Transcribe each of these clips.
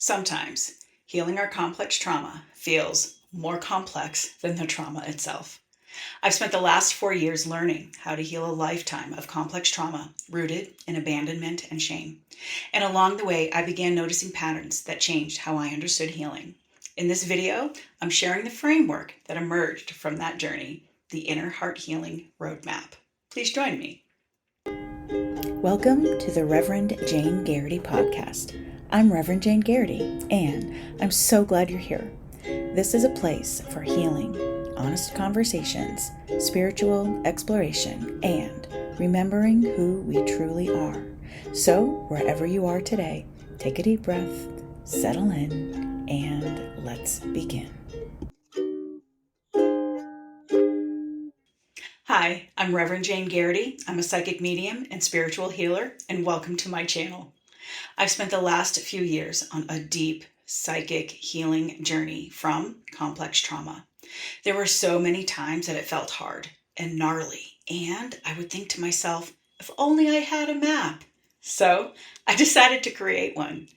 Sometimes healing our complex trauma feels more complex than the trauma itself. I've spent the last 4 years learning how to heal a lifetime of complex trauma rooted in abandonment and shame. And along the way, I began noticing patterns that changed how I understood healing. In this video, I'm sharing the framework that emerged from that journey, the Inner Heart Healing Roadmap. Please join me. Welcome to the Reverend Jane Garrity podcast. I'm Reverend Jane Garrity, and I'm so glad you're here. This is a place for healing, honest conversations, spiritual exploration, and remembering who we truly are. So, wherever you are today, take a deep breath, settle in, and let's begin. Hi, I'm Reverend Jane Garrity. I'm a psychic medium and spiritual healer, and welcome to my channel. I've spent the last few years on a deep psychic healing journey from complex trauma. There were so many times that it felt hard and gnarly, and I would think to myself, if only I had a map. So I decided to create one.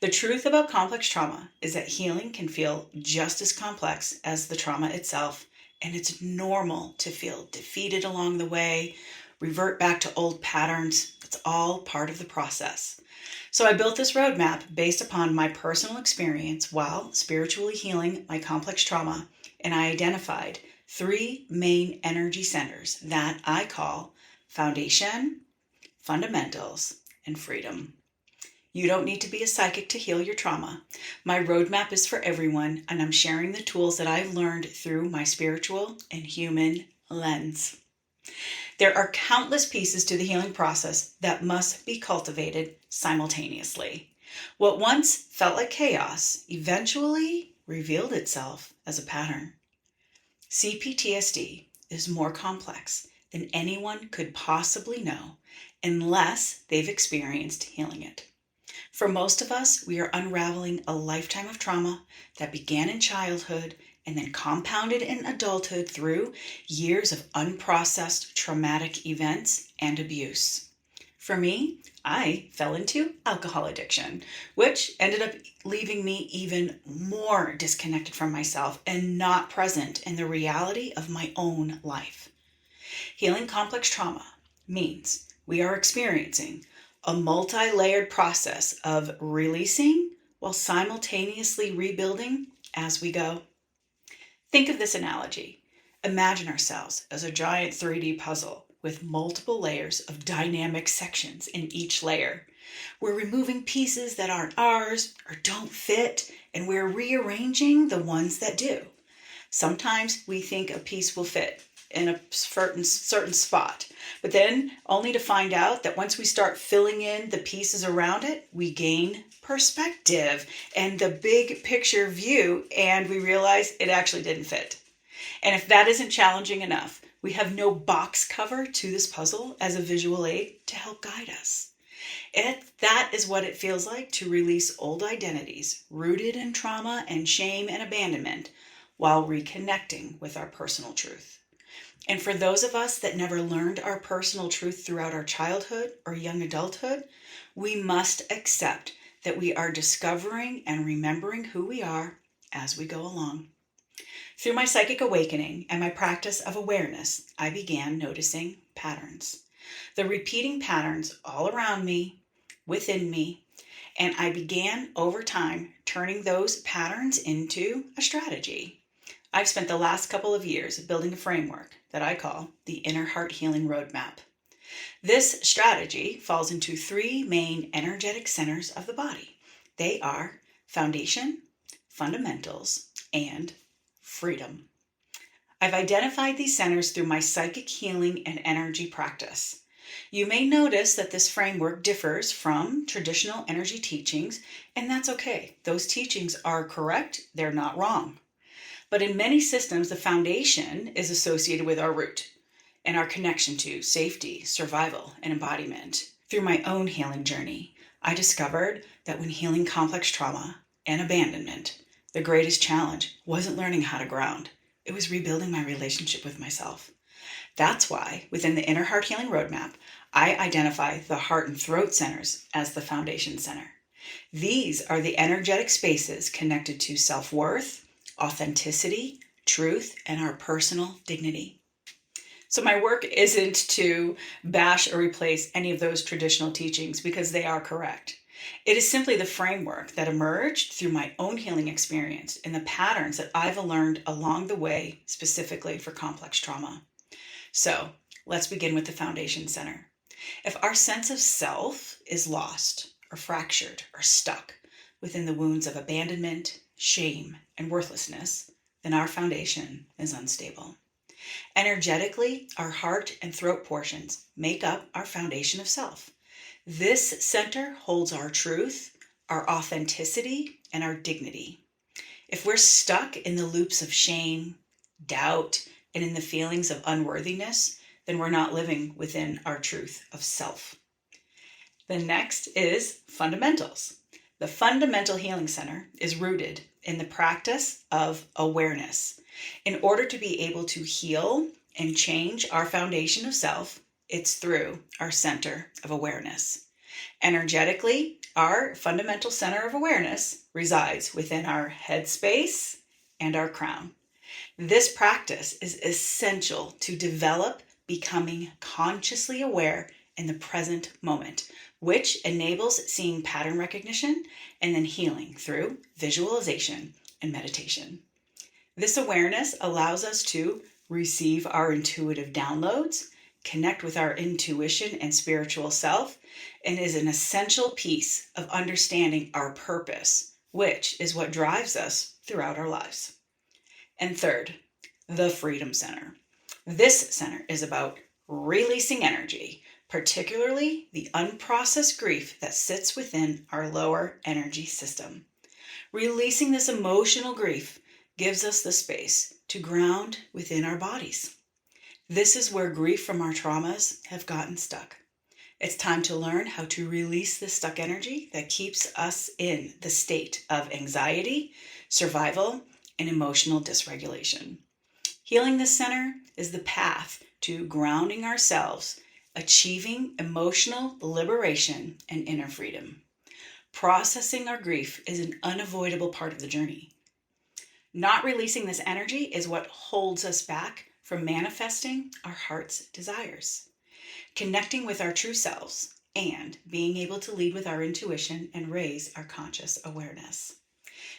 The truth about complex trauma is that healing can feel just as complex as the trauma itself, and it's normal to feel defeated along the way, revert back to old patterns. It's all part of the process. So I built this roadmap based upon my personal experience while spiritually healing my complex trauma, and I identified 3 main energy centers that I call foundation, fundamentals, and freedom. You don't need to be a psychic to heal your trauma. My roadmap is for everyone, and I'm sharing the tools that I've learned through my spiritual and human lens. There are countless pieces to the healing process that must be cultivated simultaneously. What once felt like chaos eventually revealed itself as a pattern. CPTSD is more complex than anyone could possibly know unless they've experienced healing it. For most of us, we are unraveling a lifetime of trauma that began in childhood and then compounded in adulthood through years of unprocessed traumatic events and abuse. For me, I fell into alcohol addiction, which ended up leaving me even more disconnected from myself and not present in the reality of my own life. Healing complex trauma means we are experiencing a multi-layered process of releasing while simultaneously rebuilding as we go. Think of this analogy. Imagine ourselves as a giant 3D puzzle with multiple layers of dynamic sections in each layer. We're removing pieces that aren't ours or don't fit, and we're rearranging the ones that do. Sometimes we think a piece will fit in a certain spot, but then only to find out that once we start filling in the pieces around it, we gain perspective and the big picture view, and we realize it actually didn't fit. And if that isn't challenging enough, we have no box cover to this puzzle as a visual aid to help guide us. And that is what it feels like to release old identities rooted in trauma and shame and abandonment while reconnecting with our personal truth. And for those of us that never learned our personal truth throughout our childhood or young adulthood, we must accept that we are discovering and remembering who we are as we go along. Through my psychic awakening and my practice of awareness, I began noticing patterns. The repeating patterns all around me, within me, and I began over time turning those patterns into a strategy. I've spent the last couple of years building a framework that I call the Inner Heart Healing Roadmap. This strategy falls into 3 main energetic centers of the body. They are foundation, fundamentals, and freedom. I've identified these centers through my psychic healing and energy practice. You may notice that this framework differs from traditional energy teachings, and that's okay. Those teachings are correct, they're not wrong. But in many systems, the foundation is associated with our root and our connection to safety, survival, and embodiment. Through my own healing journey, I discovered that when healing complex trauma and abandonment, the greatest challenge wasn't learning how to ground. It was rebuilding my relationship with myself. That's why, within the Inner Heart Healing Roadmap, I identify the heart and throat centers as the foundation center. These are the energetic spaces connected to self-worth, authenticity, truth, and our personal dignity. So my work isn't to bash or replace any of those traditional teachings because they are correct. It is simply the framework that emerged through my own healing experience and the patterns that I've learned along the way, specifically for complex trauma. So let's begin with the foundation center. If our sense of self is lost or fractured or stuck within the wounds of abandonment, shame, and worthlessness, then our foundation is unstable. Energetically, our heart and throat portions make up our foundation of self. This center holds our truth, our authenticity, and our dignity. If we're stuck in the loops of shame, doubt, and in the feelings of unworthiness, then we're not living within our truth of self. The next is fundamentals. The Fundamental Healing Center is rooted in the practice of awareness. In order to be able to heal and change our foundation of self, it's through our center of awareness. Energetically, our fundamental center of awareness resides within our head space and our crown. This practice is essential to develop becoming consciously aware in the present moment, which enables seeing pattern recognition and then healing through visualization and meditation. This awareness allows us to receive our intuitive downloads, connect with our intuition and spiritual self, and is an essential piece of understanding our purpose, which is what drives us throughout our lives. And third, the Freedom Center. This center is about releasing energy, particularly the unprocessed grief that sits within our lower energy system. Releasing this emotional grief gives us the space to ground within our bodies. This is where grief from our traumas have gotten stuck. It's time to learn how to release the stuck energy that keeps us in the state of anxiety, survival, and emotional dysregulation. Healing this center is the path to grounding ourselves, achieving emotional liberation and inner freedom. Processing our grief is an unavoidable part of the journey. Not releasing this energy is what holds us back from manifesting our heart's desires, connecting with our true selves, and being able to lead with our intuition and raise our conscious awareness.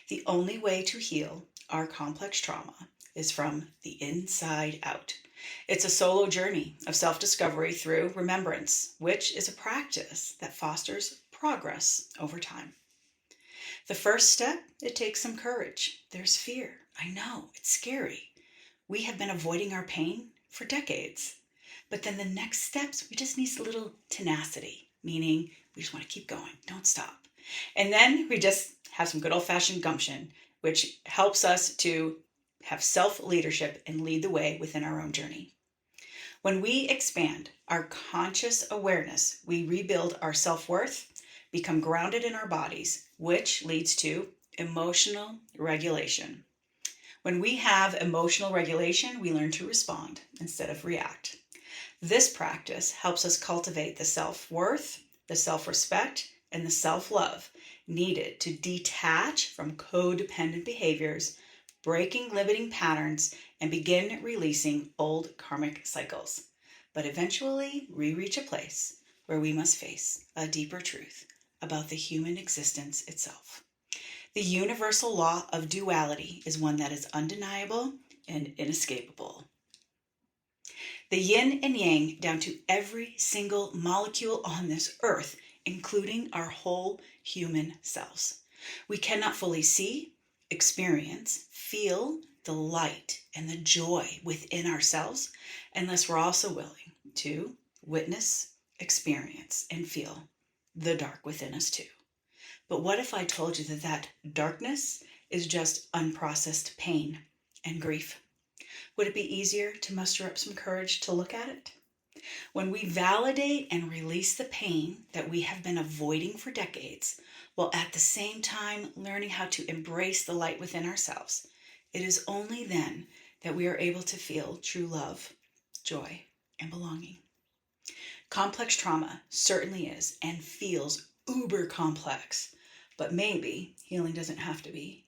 The only way to heal our complex trauma is from the inside out. It's a solo journey of self-discovery through remembrance, which is a practice that fosters progress over time. The first step, it takes some courage. There's fear. I know, it's scary. We have been avoiding our pain for decades. But then the next steps, we just need a little tenacity, meaning we just want to keep going, don't stop. And then we just have some good old-fashioned gumption, which helps us to have self-leadership and lead the way within our own journey. When we expand our conscious awareness, we rebuild our self-worth, become grounded in our bodies, which leads to emotional regulation. When we have emotional regulation, we learn to respond instead of react. This practice helps us cultivate the self-worth, the self-respect, and the self-love needed to detach from codependent behaviors, breaking limiting patterns, and begin releasing old karmic cycles. But eventually, we reach a place where we must face a deeper truth about the human existence itself. The universal law of duality is one that is undeniable and inescapable. The yin and yang down to every single molecule on this earth, including our whole human selves. We cannot fully see, experience, feel the light and the joy within ourselves unless we're also willing to witness, experience, and feel the dark within us too. But what if I told you that darkness is just unprocessed pain and grief? Would it be easier to muster up some courage to look at it? When we validate and release the pain that we have been avoiding for decades, while at the same time learning how to embrace the light within ourselves, it is only then that we are able to feel true love, joy, and belonging. Complex trauma certainly is and feels uber complex, But maybe healing doesn't have to be.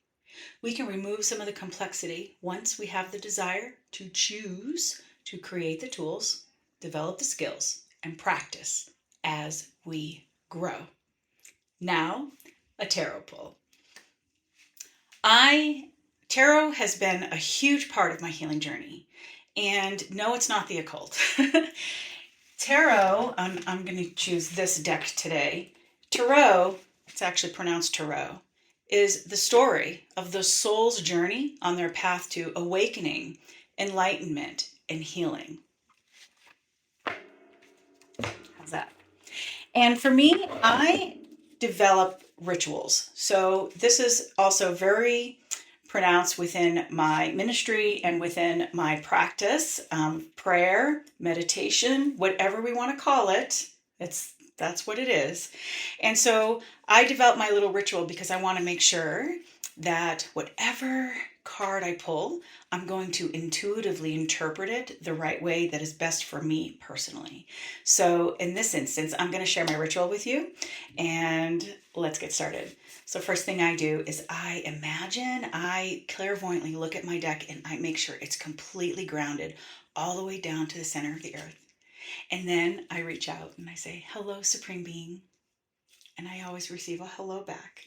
We can remove some of the complexity once we have the desire to choose to create the tools, develop the skills, and practice as we grow. Now, a tarot pull. Tarot has been a huge part of my healing journey. And no, it's not the occult. Tarot, I'm going to choose this deck today. Tarot, it's actually pronounced tarot, is the story of the soul's journey on their path to awakening, enlightenment, and healing. How's that? And for me, I develop rituals. So this is also very pronounced within my ministry and within my practice, prayer, meditation, whatever we want to call it. That's what it is. And so I develop my little ritual because I want to make sure that whatever card I pull, I'm going to intuitively interpret it the right way that is best for me personally. So in this instance, I'm going to share my ritual with you, and let's get started. So first thing I do is I clairvoyantly look at my deck and I make sure it's completely grounded all the way down to the center of the earth. And then I reach out and I say, "Hello, Supreme Being." And I always receive a hello back.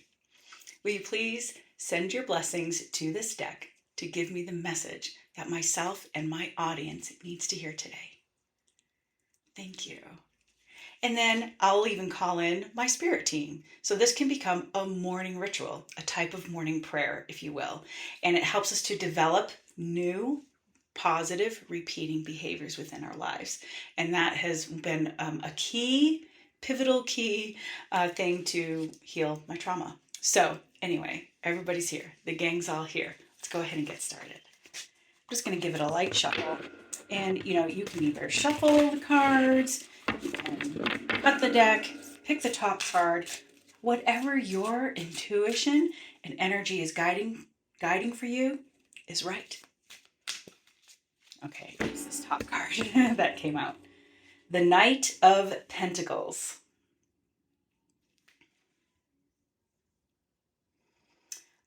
Will you please send your blessings to this deck to give me the message that myself and my audience needs to hear today? Thank you. And then I'll even call in my spirit team. So this can become a morning ritual, a type of morning prayer, if you will. And it helps us to develop new positive repeating behaviors within our lives. And that has been a pivotal key thing to heal my trauma. So anyway, everybody's here. The gang's all here. Let's go ahead and get started. I'm just going to give it a light shuffle. And you can either shuffle the cards, you can cut the deck, pick the top card, whatever your intuition and energy is guiding for you is right. Okay, here's this top card that came out. The Knight of Pentacles.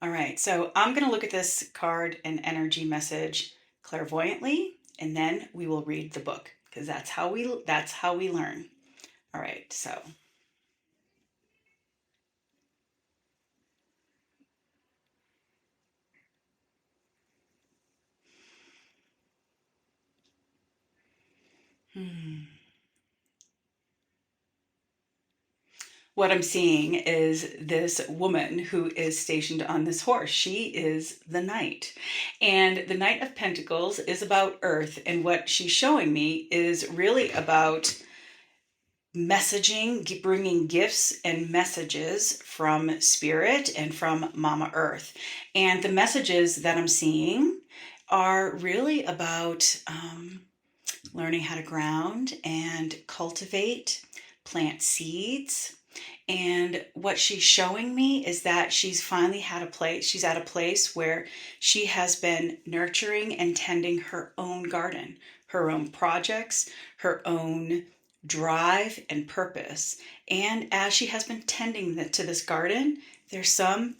All right, so I'm going to look at this card and energy message clairvoyantly, and then we will read the book because that's how we learn. All right, so what I'm seeing is this woman who is stationed on this horse. She is the knight. And the Knight of Pentacles is about earth. And what she's showing me is really about messaging, bringing gifts and messages from Spirit and from Mama Earth. And the messages that I'm seeing are really about learning how to ground and cultivate, plant seeds. And what she's showing me is that she's finally she's at a place where she has been nurturing and tending her own garden, her own projects, her own drive and purpose. And as she has been tending to this garden, there's some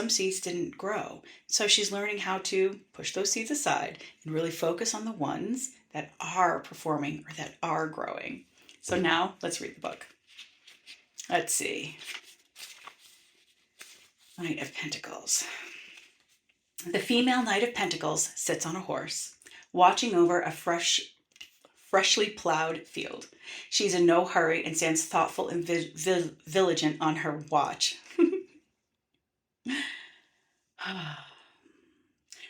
seeds didn't grow. So she's learning how to push those seeds aside and really focus on the ones that are performing or that are growing. So now let's read the book. Let's see. Knight of Pentacles. The female Knight of Pentacles sits on a horse, watching over a freshly plowed field. She's in no hurry and stands thoughtful and vigilant on her watch.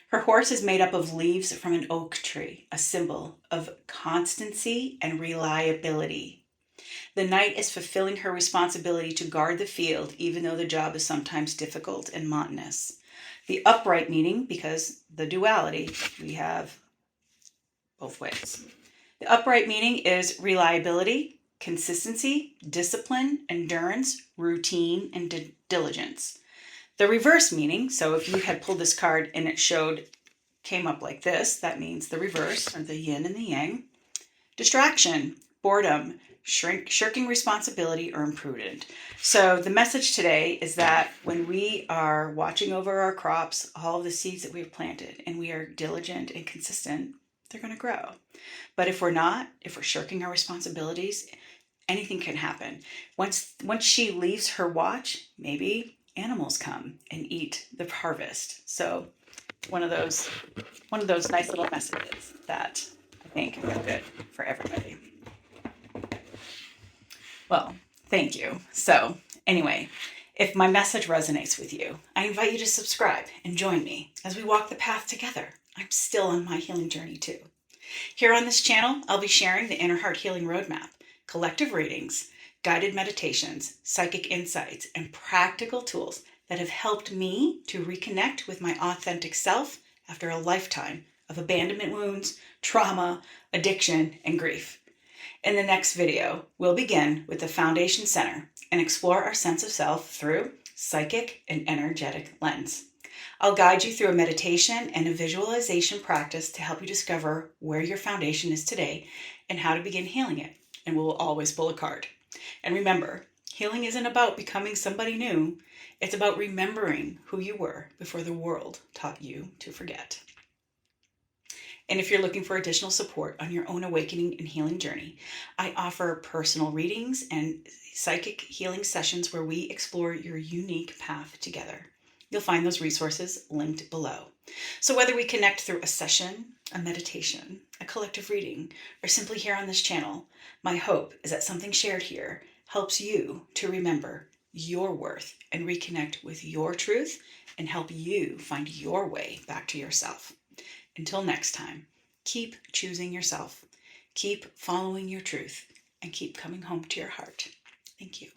Her horse is made up of leaves from an oak tree, a symbol of constancy and reliability. The knight is fulfilling her responsibility to guard the field, even though the job is sometimes difficult and monotonous. The upright meaning, because the duality, we have both ways. The upright meaning is reliability, consistency, discipline, endurance, routine, and diligence. The reverse meaning, so if you had pulled this card and it came up like this, that means the reverse, or the yin and the yang. Distraction, boredom, shirking responsibility, or imprudent. So the message today is that when we are watching over our crops, all of the seeds that we've planted, and we are diligent and consistent, they're going to grow. But if we're not, if we're shirking our responsibilities, anything can happen. Once she leaves her watch, maybe animals come and eat the harvest. So one of those nice little messages that I think are good for everybody. Well, thank you. So anyway, if my message resonates with you, I invite you to subscribe and join me as we walk the path together. I'm still on my healing journey too. Here on this channel, I'll be sharing the Inner Heart Healing Roadmap, collective readings, guided meditations, psychic insights, and practical tools that have helped me to reconnect with my authentic self after a lifetime of abandonment wounds, trauma, addiction, and grief. In the next video, we'll begin with the Foundation Center and explore our sense of self through psychic and energetic lens. I'll guide you through a meditation and a visualization practice to help you discover where your foundation is today and how to begin healing it. And we'll always pull a card. And remember, healing isn't about becoming somebody new. It's about remembering who you were before the world taught you to forget. And if you're looking for additional support on your own awakening and healing journey, I offer personal readings and psychic healing sessions where we explore your unique path together. You'll find those resources linked below. So whether we connect through a session, a meditation, a collective reading, or simply here on this channel, my hope is that something shared here helps you to remember your worth and reconnect with your truth and help you find your way back to yourself. Until next time, keep choosing yourself, keep following your truth, and keep coming home to your heart. Thank you.